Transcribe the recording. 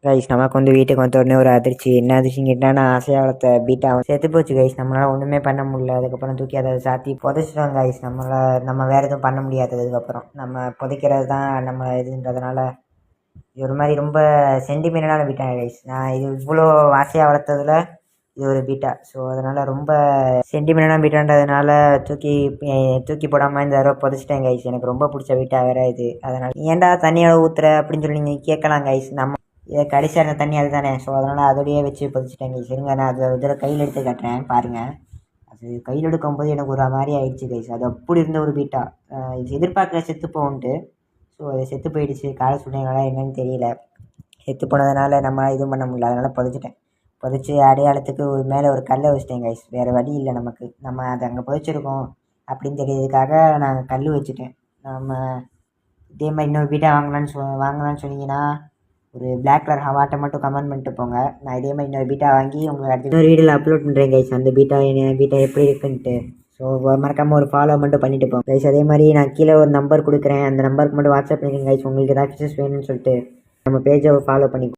Guys நமக்கு வந்து வீட்டுக்கு வந்த உடனே ஒரு அதிர்ச்சி. என்ன அதிர்ச்சின்னு கேட்டால், நான் ஆசையாக வளர்த்த பீட்டா செத்து போச்சு கைஸ். நம்மளால் ஒன்றுமே பண்ண முடியல. அதுக்கப்புறம் தூக்கி அதை சாத்தி புதைச்சிட்டோம் கைஸ். நம்ம வேறு எதுவும் பண்ண முடியாது. அதுக்கப்புறம் நம்ம புதைக்கிறது தான் நம்ம இதுன்றதுனால இது ஒரு மாதிரி ரொம்ப சென்டிமெண்டலான பீட்டா கைஸ். நான் இது இவ்வளோ ஆசையாக வளர்த்ததில் இது ஒரு பீட்டா. ஸோ அதனால் ரொம்ப சென்டிமெண்டலான பீட்டான்றதுனால தூக்கி போடாமல் இந்த தடவை புதைச்சிட்டேன் கைஸ். எனக்கு ரொம்ப பிடிச்ச பீட்டா வேறு இது. அதனால் ஏன்டா தண்ணியோட ஊற்றுற அப்படின்னு சொல்லி நீங்கள் கேட்கலாம் கைஸ். நம்ம இதை கடைசியாக இருந்த தண்ணி அதுதானே. ஸோ அதனால் அதோடையே வச்சு பதிச்சிட்டேங்க. சரிங்க, நான் அதை இதில் கையில் எடுத்து காட்டுறேன் பாருங்கள். அது கையில் எடுக்கும்போது எனக்கு ஒரு மாதிரி ஆயிடுச்சு கைஸ். அது அப்படி இருந்த ஒரு பீட்டா. இது எதிர்பார்க்கல செத்து போகுன்ட்டு. ஸோ அது செத்து போயிடுச்சு. காலை சூழ்நிலைனால என்னன்னு தெரியல. செத்து போனதுனால நம்ம இதுவும் பண்ண முடியல. அதனால் புதைச்சி அடையாளத்துக்கு மேலே ஒரு கல்லை வச்சிட்டேன் கைஸ். வேறு வழி இல்லை நமக்கு. நம்ம அதை அங்கே புதைச்சிருக்கோம் அப்படின்னு தெரியறதுக்காக நான் கல் வச்சுட்டேன். நம்ம இதே மாதிரி இன்னொரு பீட்டா வாங்கலான்னு சொன்னீங்கன்னா ஒரு பிளாக் கலர் ஹவாட்டை மட்டும் கமெண்ட் பண்ணிட்டு போங்க. நான் இதே மாதிரி இன்னொரு பீட்டா வாங்கி உங்களுக்கு அடுத்த இன்னொரு வீடியோவில் அப்லோட் பண்ணுறேன் கைஸ். அந்த பீட்டா எப்படி இருக்குன்ட்டு. ஸோ மறக்காமல் ஒரு ஃபாலோ மட்டும் பண்ணிட்டு போங்க கைஸ். அதே மாதிரி நான் கீழே ஒரு நம்பர் கொடுக்குறேன். அந்த நம்பருக்கு மட்டும் வாட்ஸ்அப் பண்ணிக்கோங்க கைஸ். உங்களுக்கு ஏதாவது ஃபீச்சர்ஸ் வேணும்னு சொல்லிட்டு நம்ம பேஜை ஃபாலோ பண்ணிக்கோங்க.